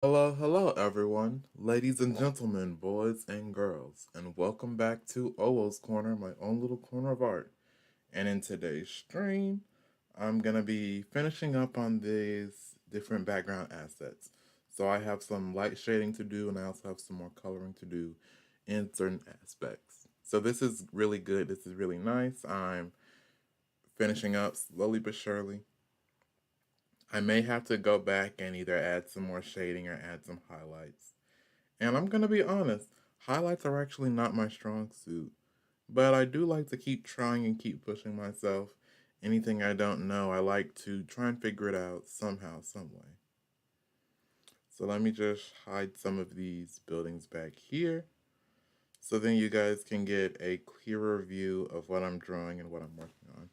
Hello, hello, everyone, ladies and gentlemen, boys and girls, and welcome back to Owoh's Corner, my own little corner of art. And in today's stream, I'm gonna be finishing up on these different background assets. So I have some light shading to do, and I also have some more coloring to do in certain aspects. So this is really good. This is really nice. I'm finishing up slowly but surely. I may have to go back and either add some more shading or add some highlights. And I'm gonna be honest, highlights are actually not my strong suit. But I do like to keep trying and keep pushing myself. Anything I don't know, I like to try and figure it out somehow, some way. So let me just hide some of these buildings back here. So then you guys can get a clearer view of what I'm drawing and what I'm working on.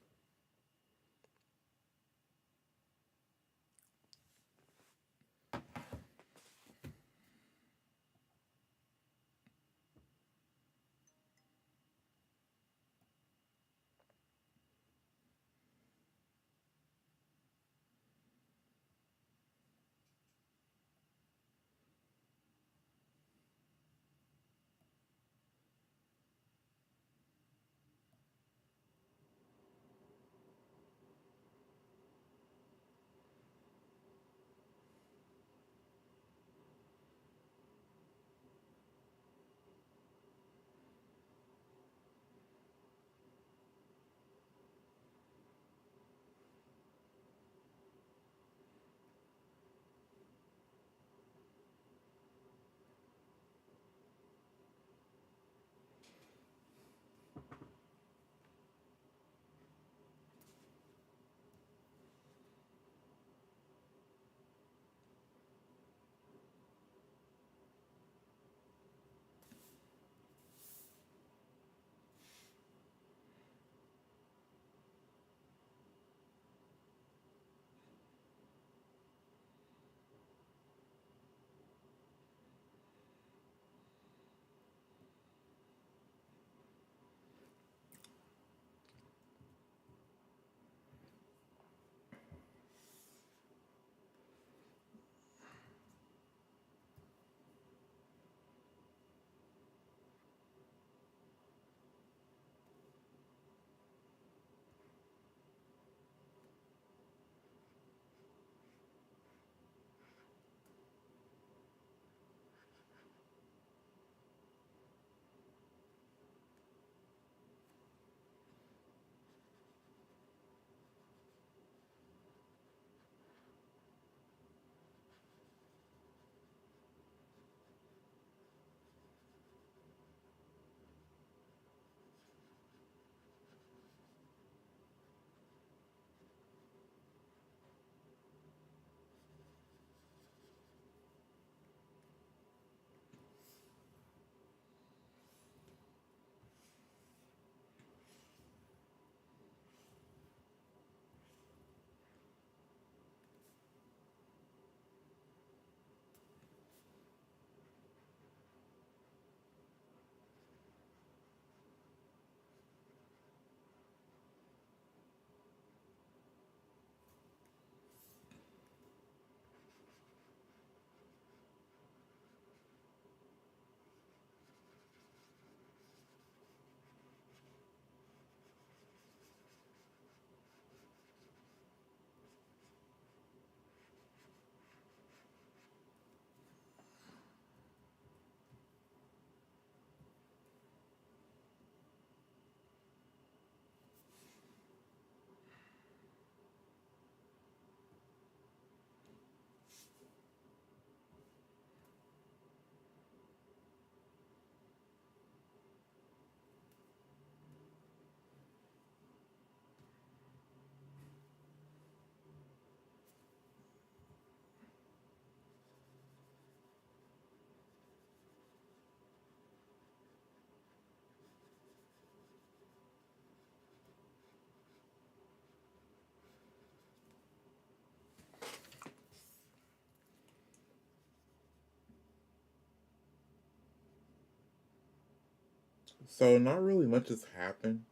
So not really much has happened.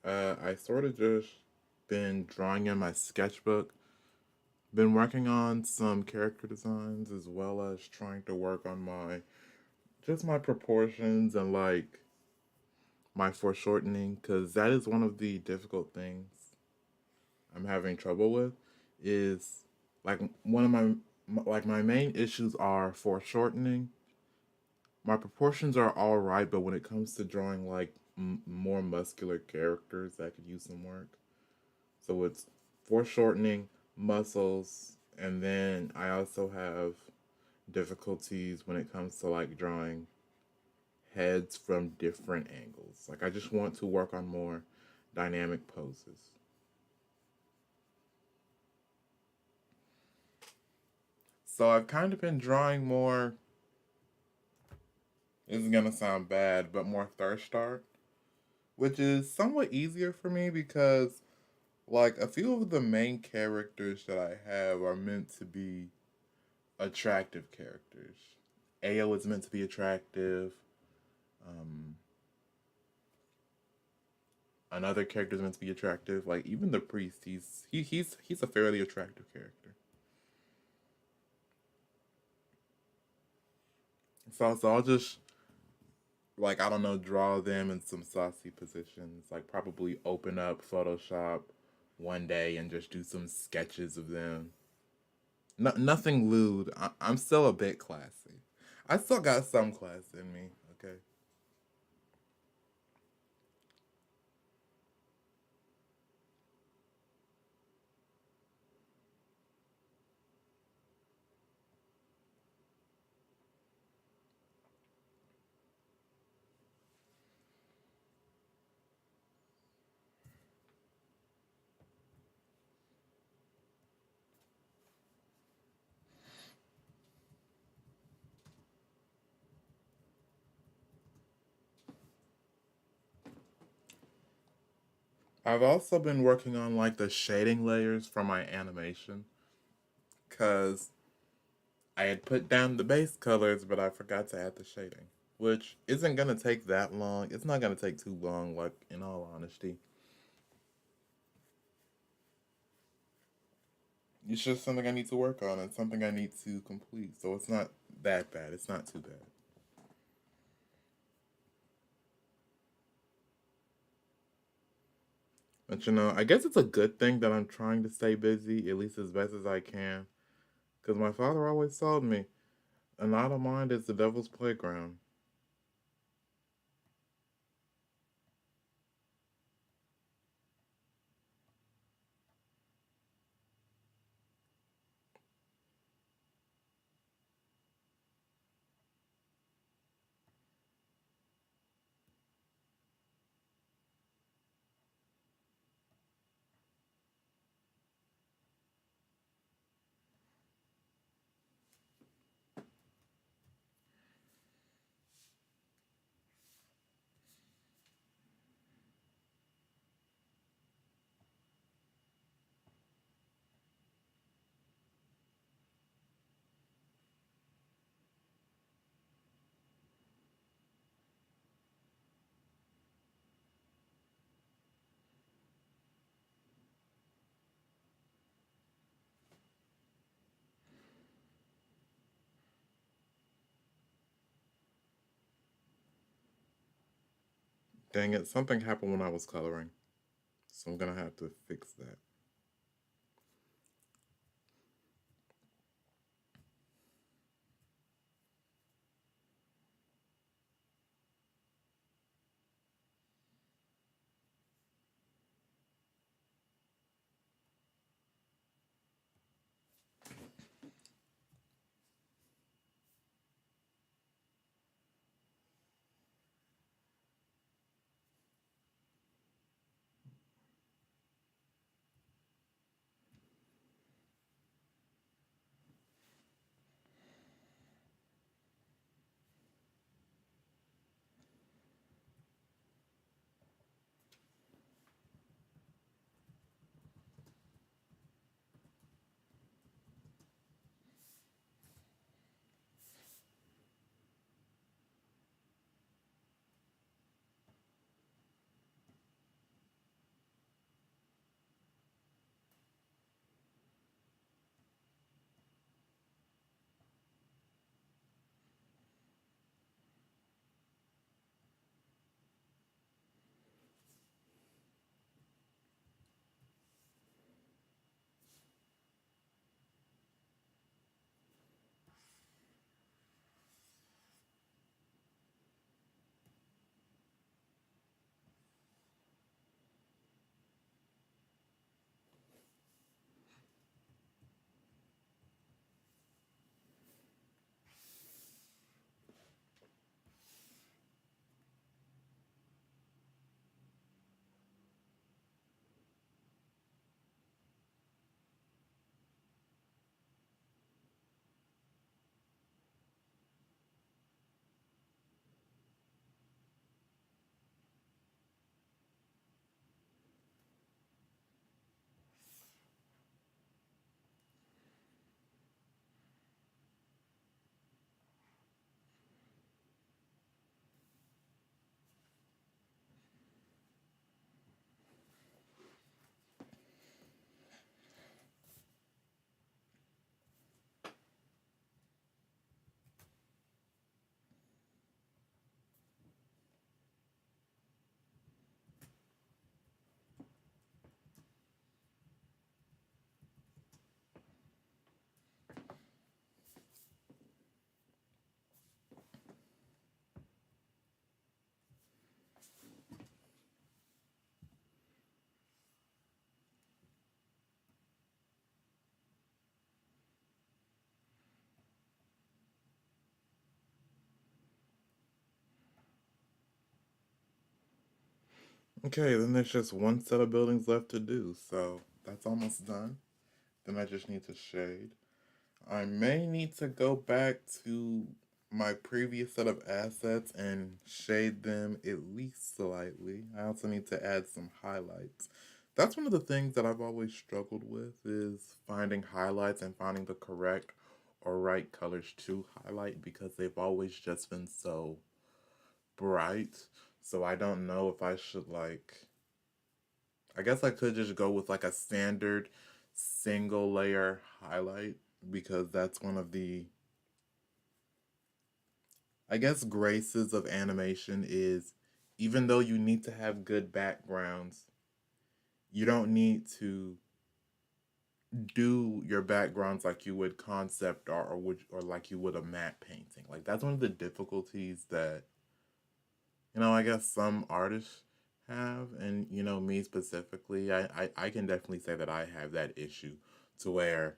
I sort of just been drawing in my sketchbook, been working on some character designs as well as trying to work on my proportions and like my foreshortening because that is one of the difficult things I'm having trouble with is like one of my main issues are foreshortening. My proportions are all right, but when it comes to drawing like more muscular characters that could use some work, so it's foreshortening, muscles, and then I also have difficulties when it comes to like drawing heads from different angles. Like I just want to work on more dynamic poses. So I've kind of been drawing more. This is gonna sound bad, but more thirst art, which is somewhat easier for me because like a few of the main characters that I have are meant to be attractive characters. Ao is meant to be attractive. Um, Another character is meant to be attractive. Like even the priest, he's a fairly attractive character. So I'll just like I don't know, draw them in some saucy positions. Like probably open up Photoshop one day and just do some sketches of them. No, nothing lewd. I'm still a bit classy. I still got some class in me. Okay. I've also been working on like the shading layers for my animation because I had put down the base colors, but I forgot to add the shading, which isn't gonna take that long. It's not gonna take too long, like in all honesty. It's just something I need to work on and something I need to complete. So it's not that bad. It's not too bad. But you know, I guess it's a good thing that I'm trying to stay busy, at least as best as I can. Because my father always told me, an idle mind is the devil's playground. Dang it, something happened when I was coloring. So I'm gonna have to fix that. Okay, then there's just one set of buildings left to do, so that's almost done. Then I just need to shade. I may need to go back to my previous set of assets and shade them at least slightly. I also need to add some highlights. That's one of the things that I've always struggled with is finding highlights and finding the correct or right colors to highlight because they've always just been so bright. So I don't know if I should I guess I could just go with like a standard single layer highlight because that's one of the I guess graces of animation is even though you need to have good backgrounds, you don't need to do your backgrounds like you would concept art or like you would a matte painting. Like that's one of the difficulties that I guess some artists have, and me specifically, I can definitely say that I have that issue to where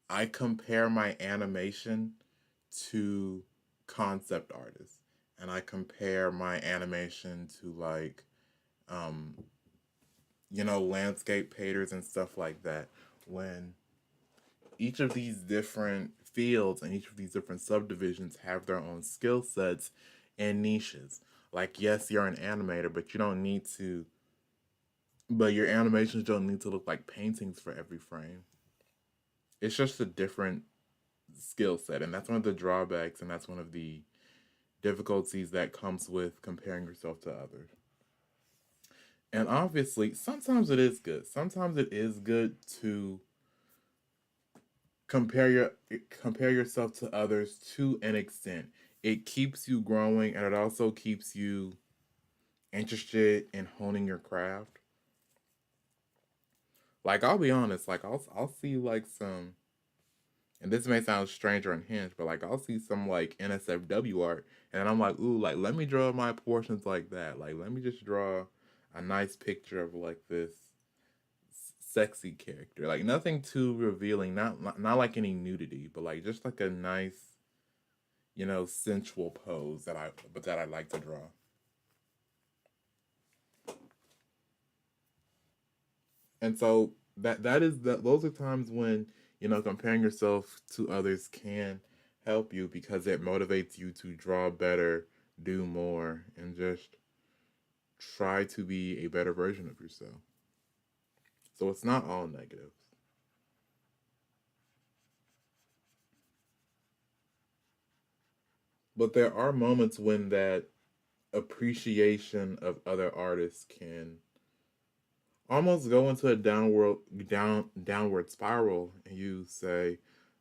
I compare my animation to concept artists, and I compare my animation to um, landscape painters and stuff like that. When each of these different fields and each of these different subdivisions have their own skill sets and niches. Like, yes, you're an animator, but you don't need to, but your animations don't need to look like paintings for every frame. It's just a different skill set. And that's one of the drawbacks, and that's one of the difficulties that comes with comparing yourself to others. And obviously, sometimes it is good. Sometimes it is good to compare your compare yourself to others to an extent. It keeps you growing and it also keeps you interested in honing your craft. Like I'll be honest, like I'll see like some and this may sound strange or unhinged, but like I'll see some like NSFW art and I'm like, ooh, like let me draw my portions like that. Like let me just draw a nice picture of like this sexy character. Like nothing too revealing, not like any nudity, but like just like a nice sensual pose that I like to draw. And so that those are times when comparing yourself to others can help you because it motivates you to draw better, do more, and just try to be a better version of yourself. So it's not all negative. But there are moments when that appreciation of other artists can almost go into a downward spiral and you say,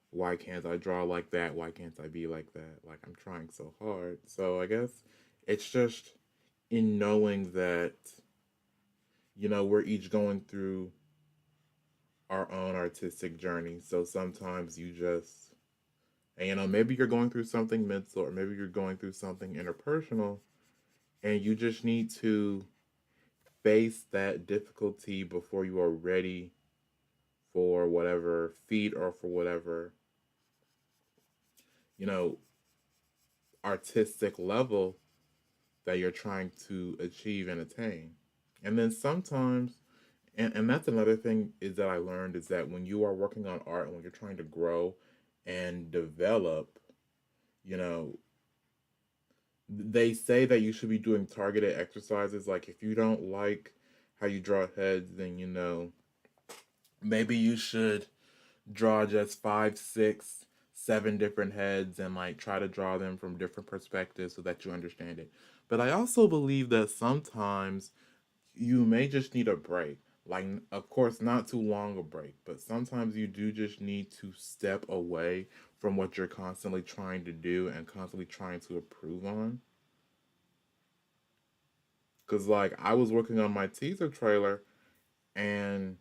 why can't I draw like that? Why can't I be like that? Like I'm trying so hard. So I guess it's just in knowing that we're each going through our own artistic journey. So sometimes you just and maybe you're going through something mental or maybe you're going through something interpersonal and you just need to face that difficulty before you are ready for whatever feat or for whatever you know artistic level that you're trying to achieve and attain. And then sometimes, and that's another thing is that I learned is that when you are working on art and when you're trying to grow and develop, you know, they say that you should be doing targeted exercises. Like if you don't like how you draw heads, then maybe you should draw just five, six, seven different heads and like try to draw them from different perspectives so that you understand it. But I also believe that sometimes you may just need a break. Like, of course, not too long a break, but sometimes you do just need to step away from what you're constantly trying to do and constantly trying to improve on. Because, like, I was working on my teaser trailer and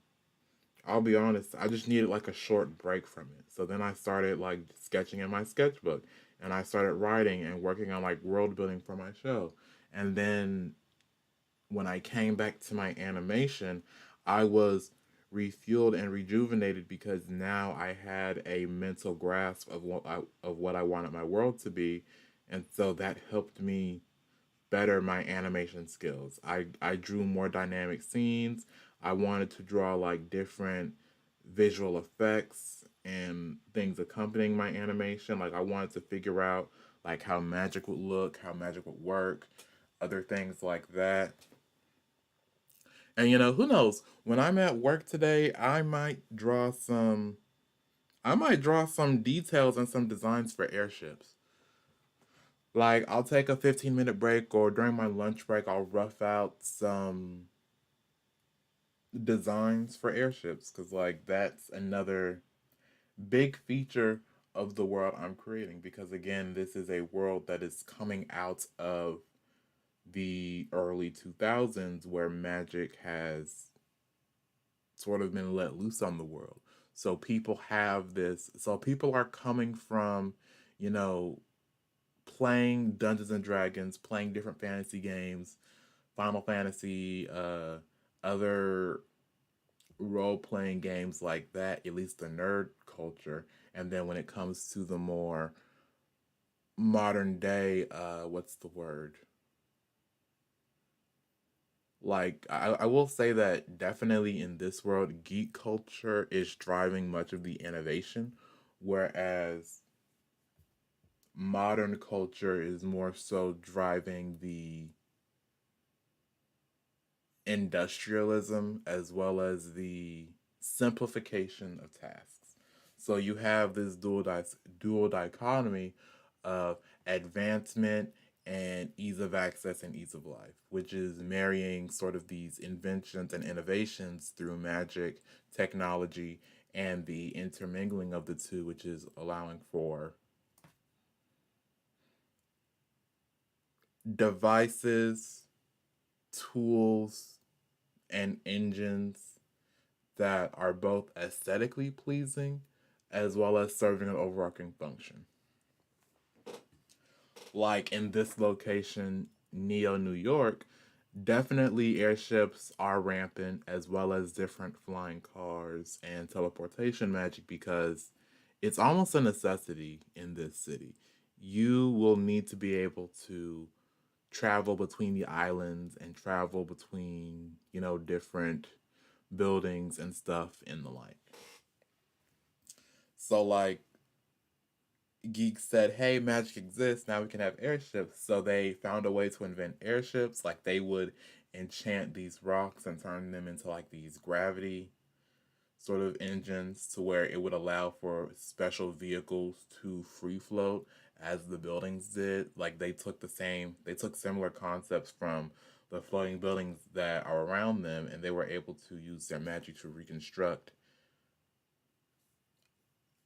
I'll be honest, I just needed like a short break from it. So then I started like sketching in my sketchbook and I started writing and working on like world building for my show. And then when I came back to my animation, I was refueled and rejuvenated because now I had a mental grasp of what I wanted my world to be, and so that helped me better my animation skills. I drew more dynamic scenes. I wanted to draw like different visual effects and things accompanying my animation. Like I wanted to figure out like how magic would look, how magic would work, other things like that. And who knows? When I'm at work today, I might draw some details and some designs for airships. Like I'll take a 15-minute break or during my lunch break I'll rough out some designs for airships cuz like that's another big feature of the world I'm creating because again this is a world that is coming out of the early 2000s where magic has sort of been let loose on the world. So people are coming from, you know, playing Dungeons and Dragons, playing different fantasy games, Final Fantasy, other role playing games like that, at least the nerd culture. And then when it comes to the more modern day, what's the word? Like, I will say that definitely in this world, geek culture is driving much of the innovation, whereas modern culture is more so driving the industrialism as well as the simplification of tasks. So you have this dual dichotomy of advancement and ease of access and ease of life, which is marrying sort of these inventions and innovations through magic, technology, and the intermingling of the two, which is allowing for devices, tools, and engines that are both aesthetically pleasing as well as serving an overarching function. Like in this location, Neo, New York, definitely airships are rampant as well as different flying cars and teleportation magic because it's almost a necessity in this city. You will need to be able to travel between the islands and travel between, different buildings and stuff in the like. So like geeks said, "Hey, magic exists. Now we can have airships." So they found a way to invent airships. Like they would enchant these rocks and turn them into like these gravity sort of engines to where it would allow for special vehicles to free float as the buildings did. Like they took similar concepts from the floating buildings that are around them and they were able to use their magic to reconstruct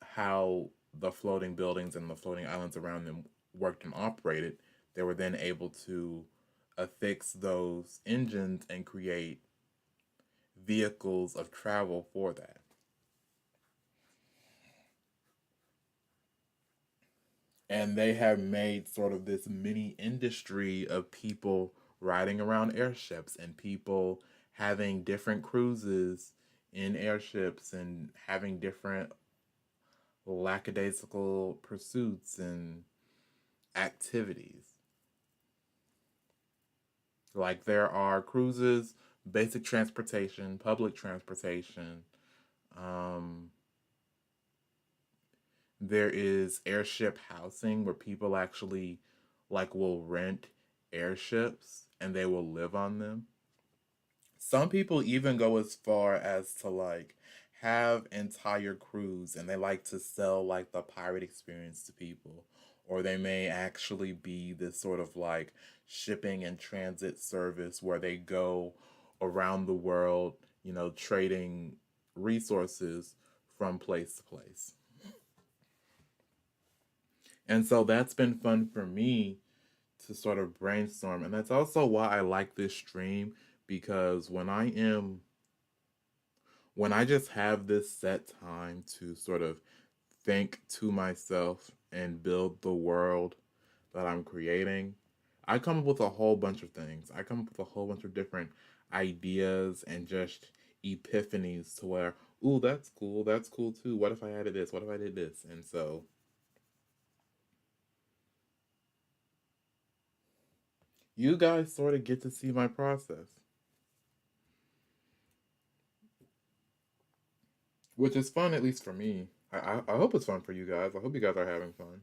how the floating buildings and the floating islands around them worked and operated. They were then able to affix those engines and create vehicles of travel for that. And they have made sort of this mini industry of people riding around airships and people having different cruises in airships and having different lackadaisical pursuits and activities. Like there are cruises, basic transportation, public transportation. Um, there is airship housing where people actually like will rent airships and they will live on them. Some people even go as far as to like have entire crews and they like to sell like the pirate experience to people. Or they may actually be this sort of like shipping and transit service where they go around the world, trading resources from place to place. And so that's been fun for me to sort of brainstorm. And that's also why I like this stream because when I just have this set time to sort of think to myself and build the world that I'm creating, I come up with a whole bunch of things. I come up with a whole bunch of different ideas and just epiphanies to where, ooh, that's cool too. What if I added this? What if I did this? And so You guys sort of get to see my process, which is fun, at least for me. I hope it's fun for you guys. I hope you guys are having fun.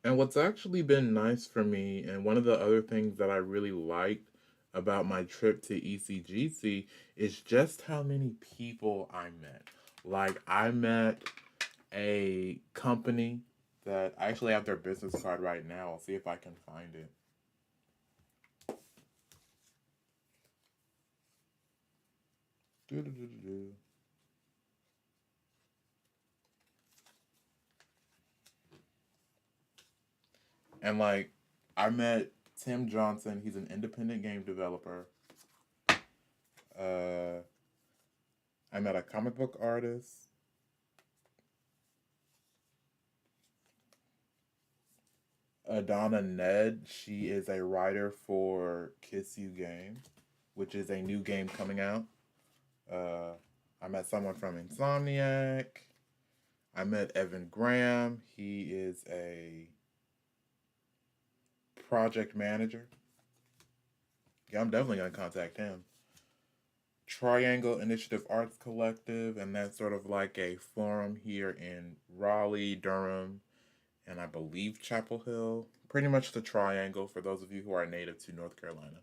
And what's actually been nice for me, and one of the other things that I really liked about my trip to ECGC is just how many people I met. Like, I met a company that I actually have their business card right now. I'll see if I can find it. Doo-doo-doo-doo-doo. And like, I met Tim Johnson. He's an independent game developer. Uh, I met a comic book artist. Adana Ned. She is a writer for Kiss You Game, which is a new game coming out. Uh, I met someone from Insomniac. I met Evan Graham. He is a project manager. Yeah, I'm definitely gonna contact him. Triangle Initiative Arts Collective, and that's sort of like a forum here in Raleigh, Durham, and I believe Chapel Hill. Pretty much the Triangle for those of you who are native to North Carolina.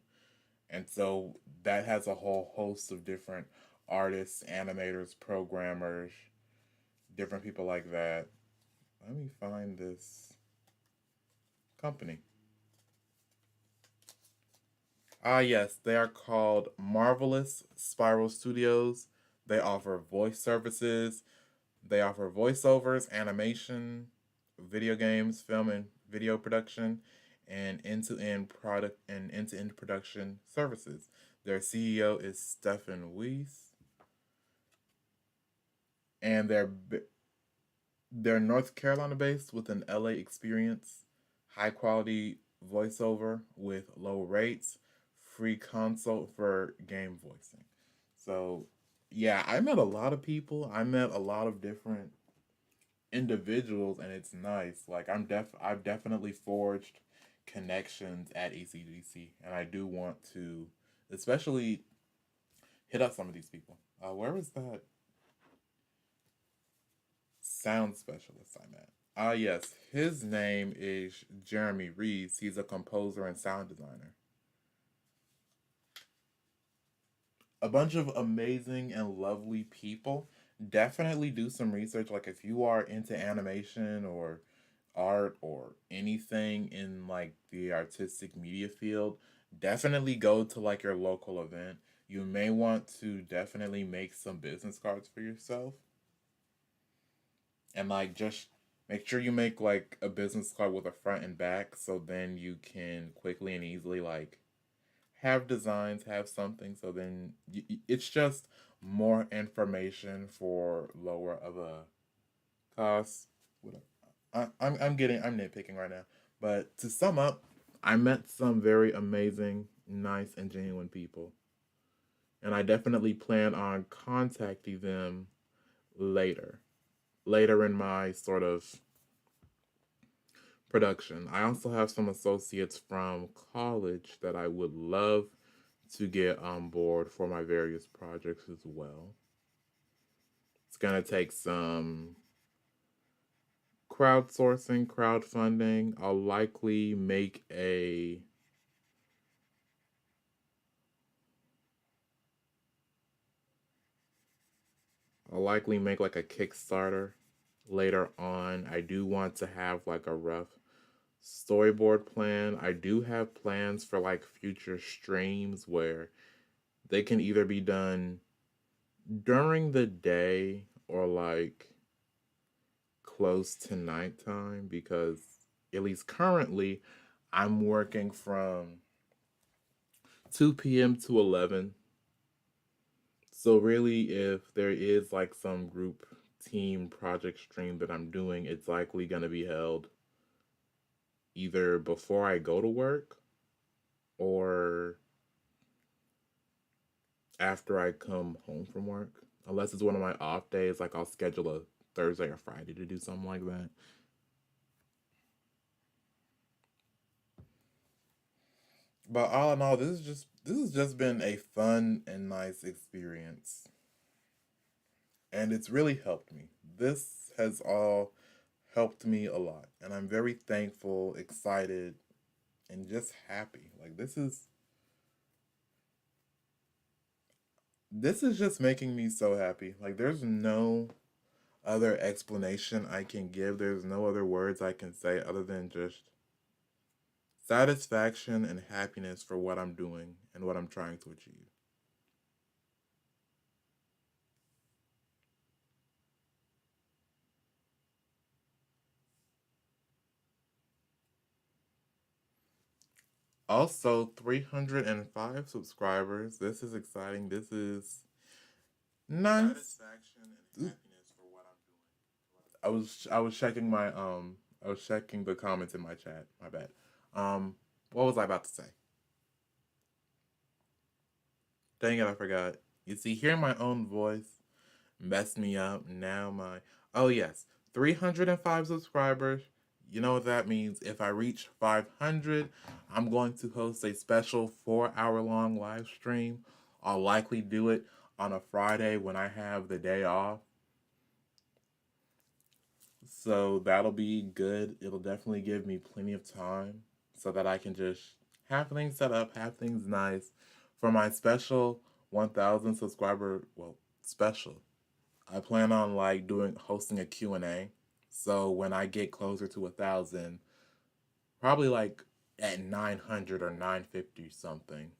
And so that has a whole host of different artists, animators, programmers, different people like that. Let me find this company. Ah, yes, they are called Marvelous Spiral Studios. They offer voice services, they offer voiceovers, animation, video games, film and video production, and end-to-end production services. Their CEO is Stefan Weiss, and they're North Carolina based with an LA experience, high quality voiceover with low rates, free consult for game voicing. So, yeah, I met a lot of people. I met a lot of different individuals, and it's nice. Like I've definitely forged connections at ECGC, and I do want to, especially hit up some of these people. Where was that sound specialist I met? Yes, his name is Jeremy Reeves. He's a composer and sound designer. A bunch of amazing and lovely people. Definitely do some research. Like, if you are into animation or art or anything in like the artistic media field, definitely go to like your local event. You may want to definitely make some business cards for yourself, and like just make sure you make like a business card with a front and back, so then you can quickly and easily like have designs, have something, so then it's just more information for lower of a cost. I'm nitpicking right now, but to sum up, I met some very amazing, nice, and genuine people, and I definitely plan on contacting them later, later in my sort of production. I also have some associates from college that I would love to get on board for my various projects as well. It's going to take some crowdsourcing, crowdfunding. I'll likely make like a Kickstarter later on. I do want to have like a rough storyboard plan. I do have plans for like future streams where they can either be done during the day or like close to nighttime because, at least currently, I'm working from 2 p.m. to 11. So, really, if there is like some group team project stream that I'm doing, it's likely going to be held either before I go to work or after I come home from work. Unless it's one of my off days, like I'll schedule a Thursday or Friday to do something like that. But all in all, this has just been a fun and nice experience, and it's really helped me. This has all helped me a lot, and I'm very thankful, excited, and just happy. Like this is just making me so happy. Like there's no other explanation I can give. There's no other words I can say other than just satisfaction and happiness for what I'm doing and what I'm trying to achieve. Also, 305 subscribers. This is exciting. This is nice. Satisfaction and happiness for what I'm doing. I was checking I was checking the comments in my chat. My bad. Um what was I about to say? Dang it, I forgot. You see, hearing my own voice messed me up. Now my oh yes, 305 subscribers. You know what that means? If I reach 500, I'm going to host a special 4 hour long live stream. I'll likely do it on a Friday when I have the day off. So that'll be good. It'll definitely give me plenty of time so that I can just have things set up, have things nice for my special 1000 subscriber, well, special. I plan on like doing hosting a Q&A. So when I get closer to 1,000, probably like at 900 or 950 something,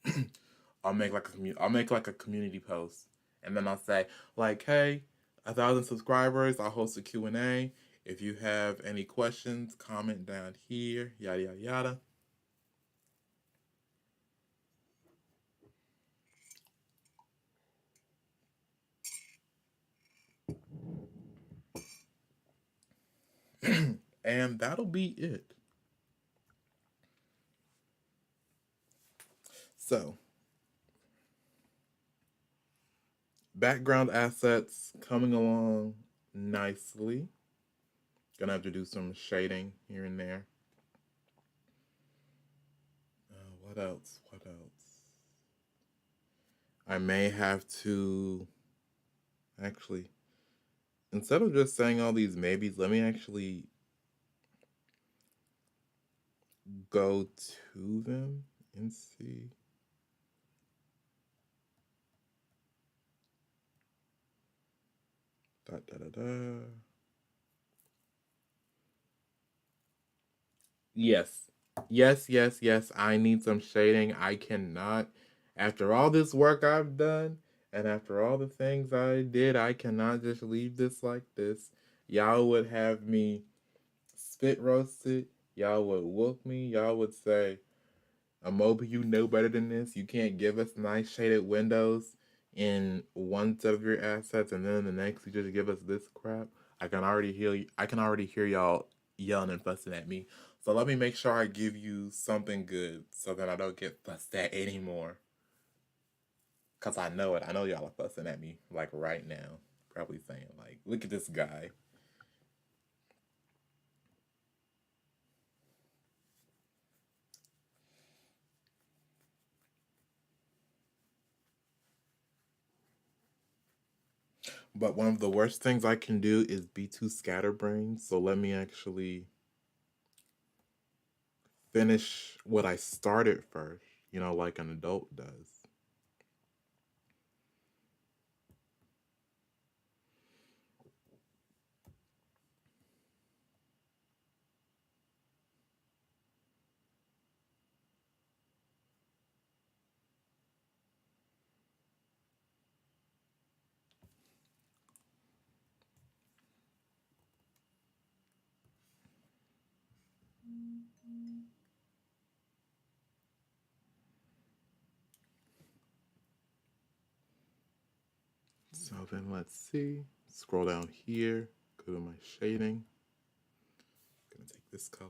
I'll make like a community post, and then I'll say like, hey, 1,000 subscribers. I'll host a Q&A. If you have any questions, comment down here. Yada yada yada. And that'll be it. So background assets coming along nicely. Gonna have to do some shading here and there. What else? What else? I may have to actually, instead of just saying all these maybes, let me actually go to them and see. Da, da, da, da. Yes. Yes, yes, yes. I need some shading. I cannot. After all this work I've done and after all the things I did, I cannot just leave this like this. Y'all would have me spit roasted. Y'all would whoop me. Y'all would say, Amobi, you know better than this. You can't give us nice shaded windows in one set of your assets, and then in the next you just give us this crap. I can already hear y'all yelling and fussing at me. So let me make sure I give you something good so that I don't get fussed at anymore. Cause I know it. I know y'all are fussing at me like right now. Probably saying like, look at this guy. But one of the worst things I can do is be too scatterbrained. So let me actually finish what I started first, like an adult does. Now then, let's see. Scroll down here, go to my shading. I'm gonna take this color.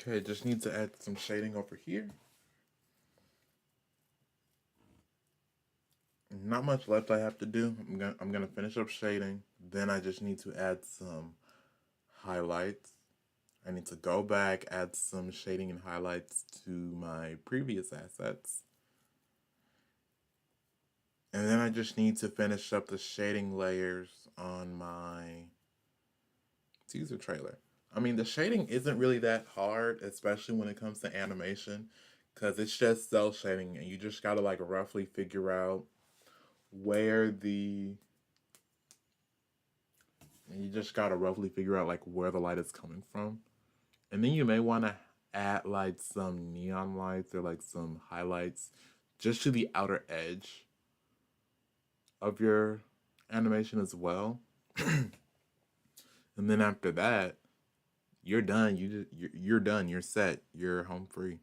Okay, just need to add some shading over here. Not much left I have to do. I'm gonna finish up shading. Then I just need to add some highlights. I need to go back, add some shading and highlights to my previous assets. And then I just need to finish up the shading layers on my teaser trailer. I mean, the shading isn't really that hard, especially when it comes to animation, because it's just cell shading, and you just gotta like roughly figure out where the and you just gotta roughly figure out like where the light is coming from. And then you may want to add like some neon lights or like some highlights just to the outer edge of your animation as well. And then after that, you're done. You're done. You're set. You're home free.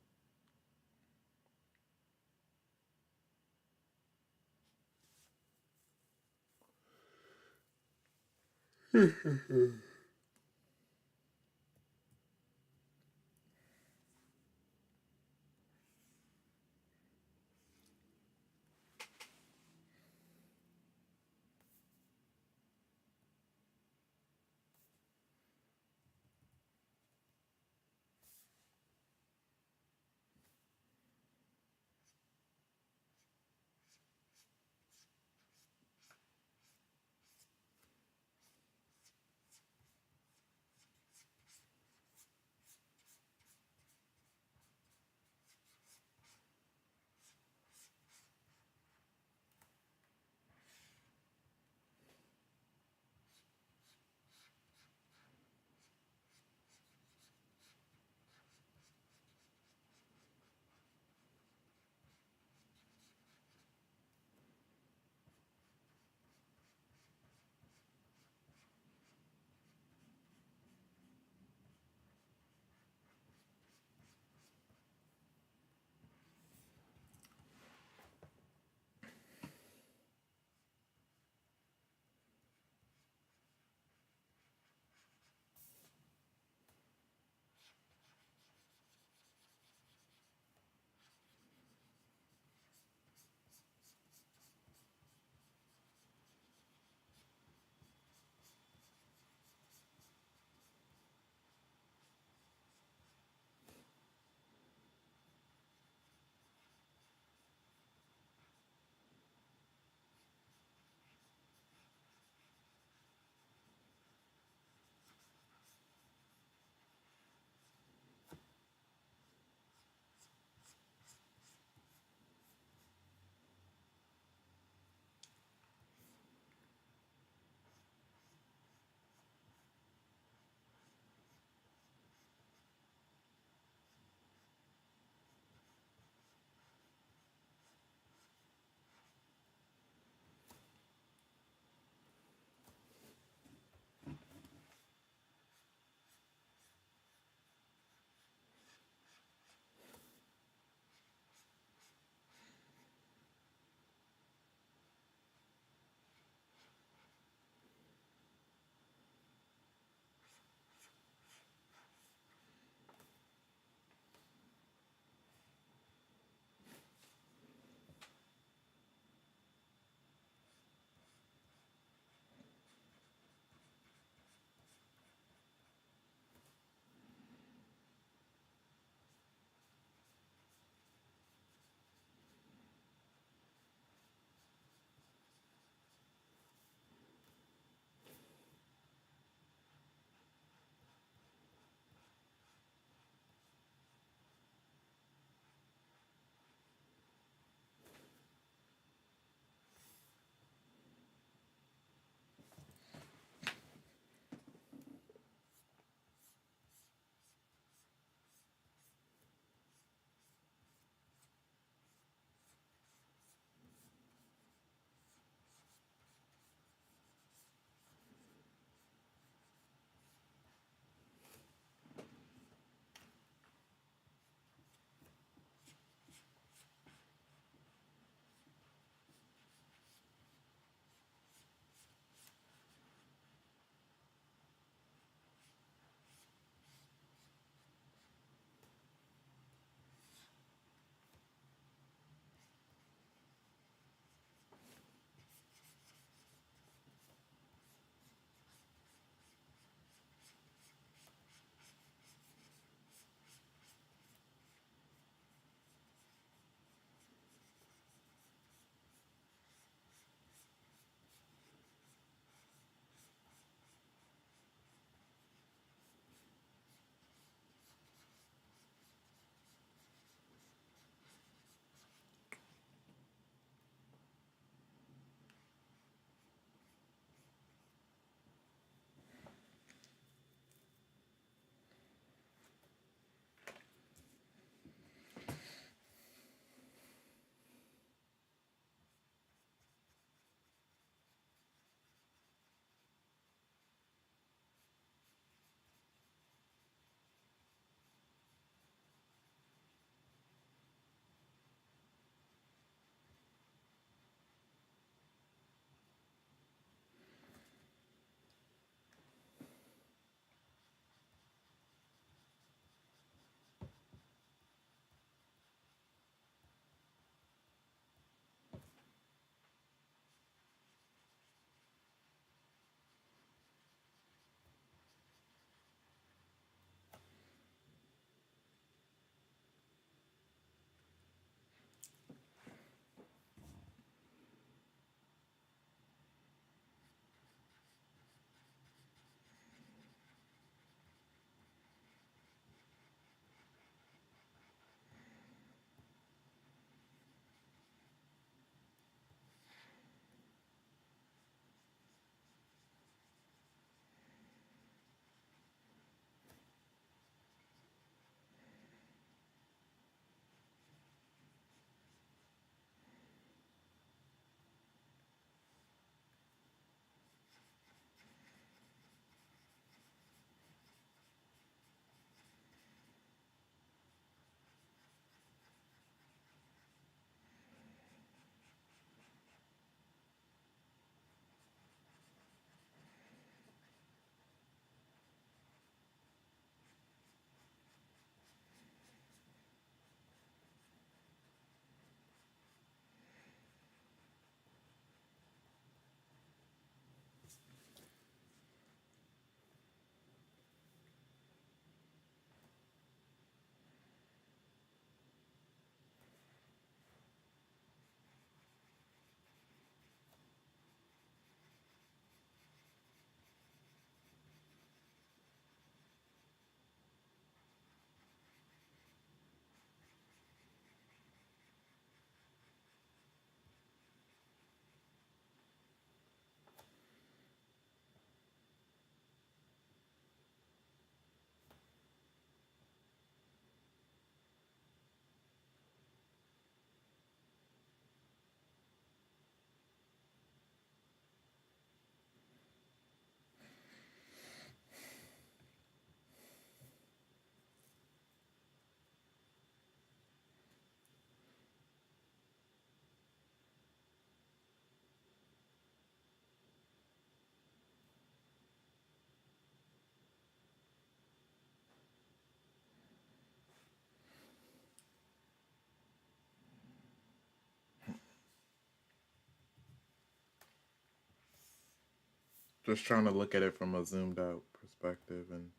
Just trying to look at it from a zoomed out perspective, and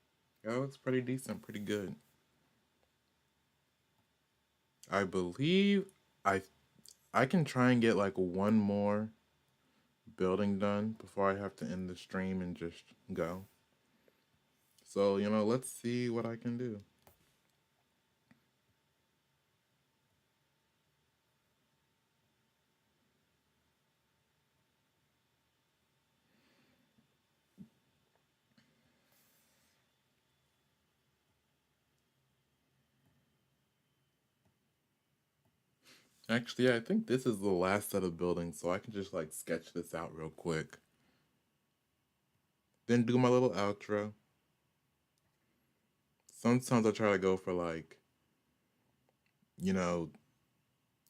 yeah, it looks pretty decent, pretty good. I believe I I can try and get like one more building done before I have to end the stream and just go. So, let's see what I can do. Actually, yeah, I think this is the last set of buildings, so I can just like sketch this out real quick. Then do my little outro. Sometimes I try to go for like, you know,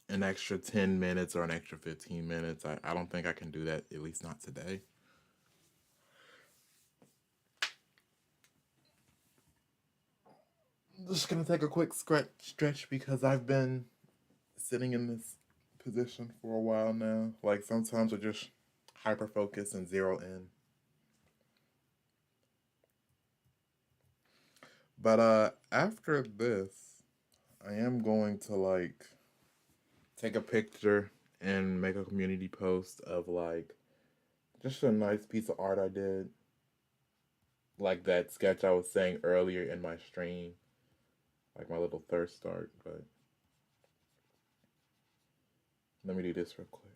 an extra 10 minutes or an extra 15 minutes. I don't think I can do that, at least not today. I'm just gonna take a quick stretch because I've been sitting in this position for a while now. Like sometimes I just hyper focus and zero in. But after this, I am going to like take a picture and make a community post of like just a nice piece of art I did. Like that sketch I was saying earlier in my stream, like my little thirst art. But let me do this real quick.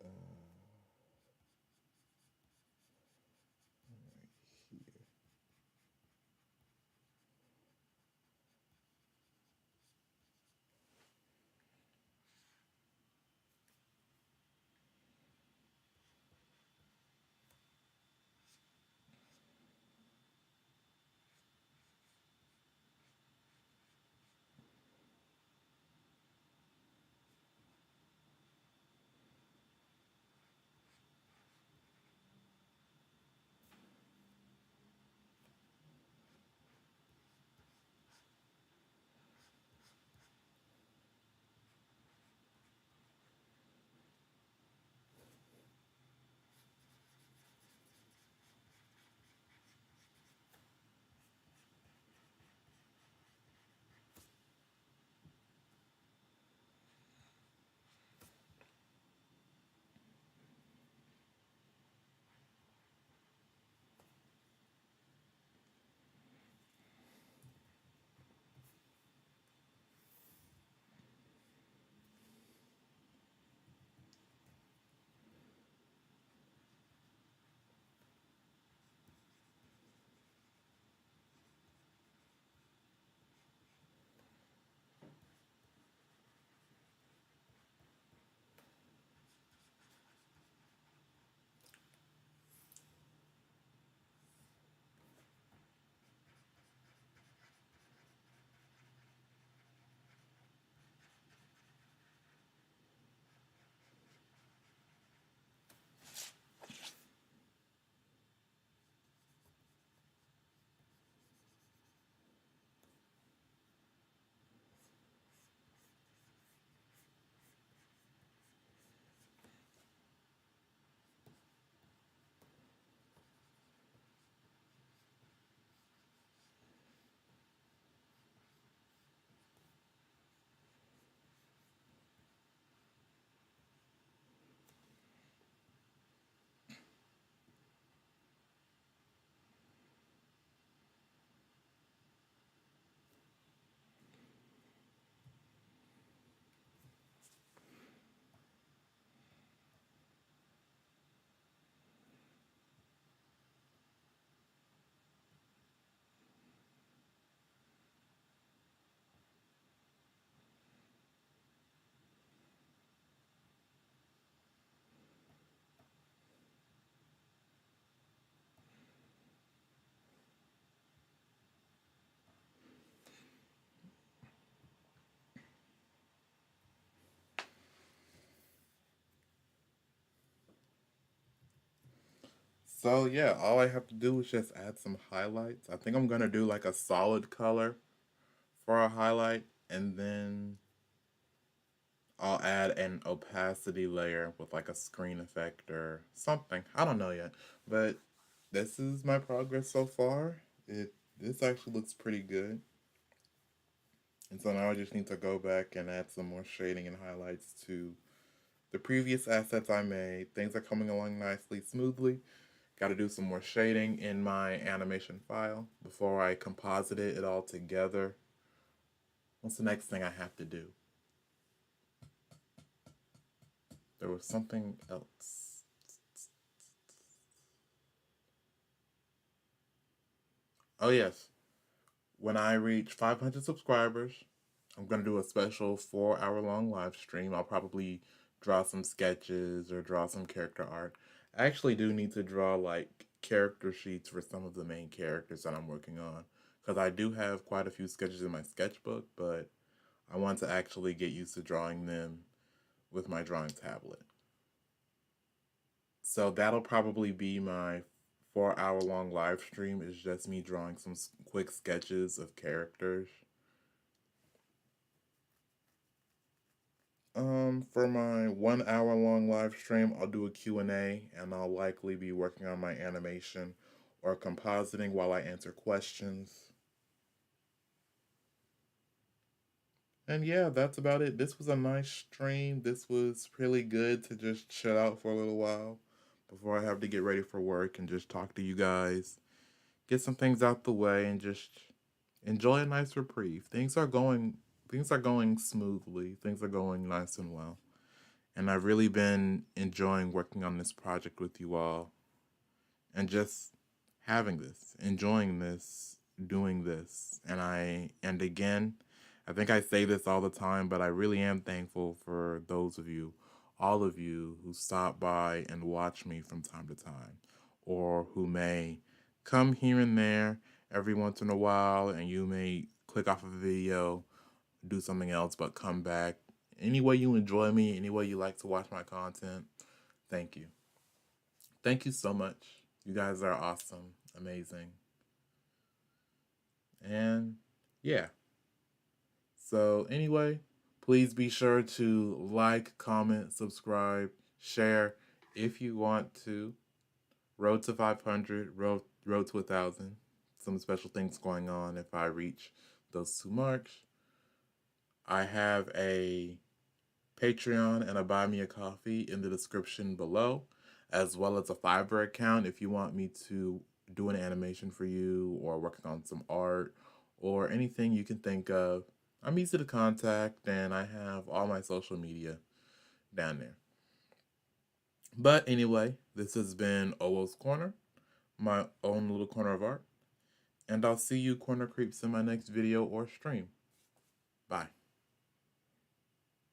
Uh, right here. So yeah, all I have to do is just add some highlights. I think I'm gonna do like a solid color for a highlight, and then I'll add an opacity layer with like a screen effect or something. I don't know yet, but this is my progress so far. This actually looks pretty good. And so now I just need to go back and add some more shading and highlights to the previous assets I made. Things are coming along nicely, smoothly. Got to do some more shading in my animation file before I composite it all together. What's the next thing I have to do? There was something else. Oh, yes. When I reach 500 subscribers, I'm going to do a special 4 hour long live stream. I'll probably draw some sketches or draw some character art. I actually do need to draw like character sheets for some of the main characters that I'm working on because I do have quite a few sketches in my sketchbook, but I want to actually get used to drawing them with my drawing tablet. So that'll probably be my 4 hour long live stream, is just me drawing some quick sketches of characters. For my 1 hour long live stream, I'll do a Q&A and I'll likely be working on my animation or compositing while I answer questions. And yeah, that's about it. This was a nice stream. This was really good to just chill out for a little while before I have to get ready for work and just talk to you guys, get some things out the way and just enjoy a nice reprieve. Things are going smoothly. Things are going nice and well. And I've really been enjoying working on this project with you all and just having this, enjoying this, doing this. And again, I think I say this all the time, but I really am thankful for those of you, all of you who stop by and watch me from time to time, or who may come here and there every once in a while, and you may click off a video, do something else, but come back. Any way you enjoy me, any way you like to watch my content, thank you. Thank you so much. You guys are awesome, amazing. And yeah. So, anyway, please be sure to like, comment, subscribe, share if you want to. Road to 500, road to 1,000. Some special things going on if I reach those 2 marks. I have a Patreon and a Buy Me a Coffee in the description below, as well as a Fiverr account if you want me to do an animation for you or working on some art or anything you can think of. I'm easy to contact and I have all my social media down there. But anyway, this has been Owoh's Corner, my own little corner of art, and I'll see you corner creeps in my next video or stream. Bye.